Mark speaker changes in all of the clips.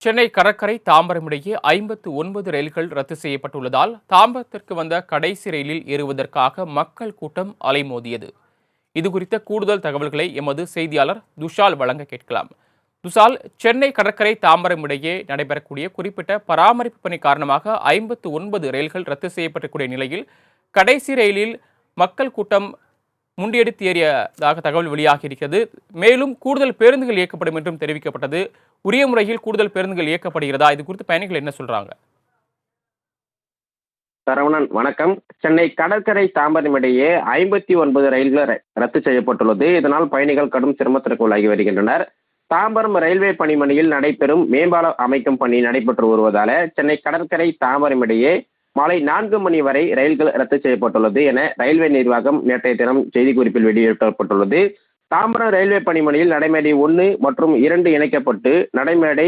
Speaker 1: சென்னை கடற்கரை தாம்பரம் இடையே 59 ரயில்கள் ரத்து செய்யப்பட்டுள்ளதால் தாம்பரத்திற்கு வந்த கடைசி ரயிலில் ஏறுவதற்காக மக்கள் கூட்டம் அலைமோதியது. இதுகுறித்த கூடுதல் தகவல்களை எமது செய்தியாளர் துஷால் வழங்க கேட்கலாம். துஷால், சென்னை கடற்கரை தாம்பரம் இடையே நடைபெறக்கூடிய குறிப்பிட்ட பராமரிப்பு பணி காரணமாக 59 ரயில்கள் ரத்து செய்யப்படக்கூடிய நிலையில் கடைசி ரயிலில் மக்கள் கூட்டம் முண்டியடித்து ஏறியதாக தகவல் வெளியாகியிருக்கிறது. மேலும் கூடுதல் பேருந்துகள் இயக்கப்படும் என்றும் தெரிவிக்கப்பட்டது. உரிய முறையில் கூடுதல் பேருந்துகள் இயக்கப்படுகிறதா? இது குறித்து பயணிகள் என்ன சொல்றாங்க?
Speaker 2: சரவணன், வணக்கம். சென்னை கடற்கரை தாம்பரம் இடையே 59 ரயில்கள் ரத்து செய்யப்பட்டுள்ளது. இதனால் பயணிகள் கடும் சிரமத்திற்கு உள்ளாகி வருகின்றனர். தாம்பரம் ரயில்வே பணிமனையில் நடைபெறும் மேம்பாலம் அமைக்கும் பணி நடைபெற்று வருவதால சென்னை கடற்கரை தாம்பரம் இடையே மாலை 4 மணி வரை ரயில்கள் ரத்து செய்யப்பட்டுள்ளது என ரயில்வே நிர்வாகம் நேற்றைய தினம் செய்திக்குறிப்பில் வெளியிடப்பட்டுள்ளது. தாம்பரம் ரயில்வே பணிமனையில் நடைமேடை 1 மற்றும் 2 இணைக்கப்பட்டு நடைமேடை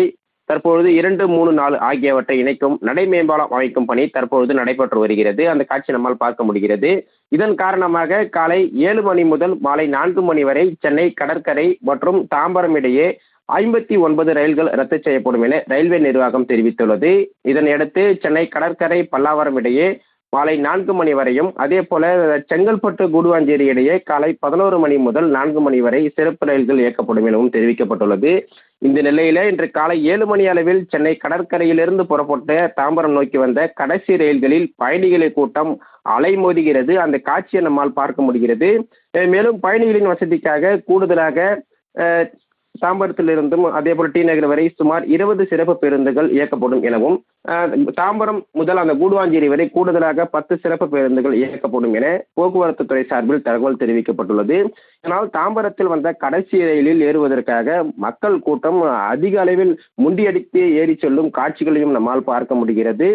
Speaker 2: தற்பொழுது 2, 3, 4 ஆகியவற்றை இணைக்கும் நடை மேம்பாலம் அமைக்கும் பணி தற்பொழுது நடைபெற்று வருகிறது. அந்த காட்சி நம்மால் பார்க்க முடிகிறது. இதன் காரணமாக காலை 7 மணி முதல் மாலை 4 மணி வரை சென்னை கடற்கரை மற்றும் தாம்பரம் இடையே 59 ரயில்கள் ரத்து செய்யப்படும் என ரயில்வே நிர்வாகம் தெரிவித்துள்ளது. இதனையடுத்து சென்னை கடற்கரை பல்லாவரம் இடையே மாலை 4 மணி வரையும், அதே போல செங்கல்பட்டு கூடுவாஞ்சேரி இடையே காலை 11 மணி முதல் 4 மணி வரை சிறப்பு ரயில்கள் இயக்கப்படும் எனவும் தெரிவிக்கப்பட்டுள்ளது. இந்த நிலையில இன்று காலை 7 மணி அளவில் சென்னை கடற்கரையிலிருந்து புறப்பட்டு தாம்பரம் நோக்கி வந்த கடைசி ரயில்களில் பயணிகளின் கூட்டம் அலைமோதுகிறது. அந்த காட்சியை நம்மால் பார்க்க முடிகிறது. மேலும் பயணிகளின் வசதிக்காக கூடுதலாக தாம்பரத்திலிருந்தும் அதே போல டி நகர் வரை சுமார் 20 சிறப்பு பேருந்துகள் இயக்கப்படும் எனவும், தாம்பரம் முதல் அந்த கூடுவாஞ்சேரி வரை கூடுதலாக 10 சிறப்பு பேருந்துகள் இயக்கப்படும் என போக்குவரத்து துறை சார்பில் தகவல் தெரிவிக்கப்பட்டுள்ளது. இதனால் தாம்பரத்தில் வந்த கடைசி ரயிலில் ஏறுவதற்காக மக்கள் கூட்டம் அதிக அளவில் முண்டியடித்து ஏறி செல்லும் காட்சிகளையும் நம்மால் பார்க்க முடிகிறது.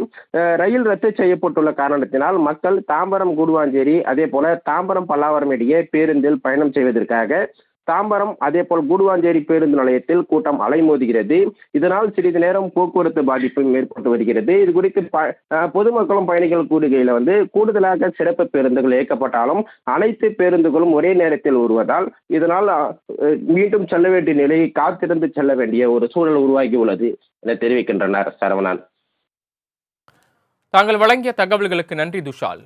Speaker 2: ரயில் ரத்து செய்யப்பட்டுள்ள காரணத்தினால் மக்கள் தாம்பரம் கூடுவாஞ்சேரி அதே போல தாம்பரம் பல்லாவரம் இடையே பேருந்தில் பயணம் செய்வதற்காக தாம்பரம் அதே போல் கூடுவாஞ்சேரி பேருந்து நிலையத்தில் கூட்டம் அலைமோதுகிறது. இதனால் சிறிது நேரம் போக்குவரத்து பாதிப்பும் ஏற்பட்டு வருகிறது. இது குறித்து பொதுமக்களும் பயணிகள் கூறுகையில் கூடுதலாக சிறப்பு பேருந்துகள் இயக்கப்பட்டாலும் அனைத்து பேருந்துகளும் ஒரே நேரத்தில் வருவதால் இதனால் மீண்டும் செல்ல வேண்டிய நிலையை காத்திருந்து செல்ல வேண்டிய ஒரு சூழல் உருவாகி உள்ளது என தெரிவிக்கின்றனர். சரவணன்,
Speaker 1: தாங்கள் வழங்கிய தகவல்களுக்கு நன்றி துஷால்.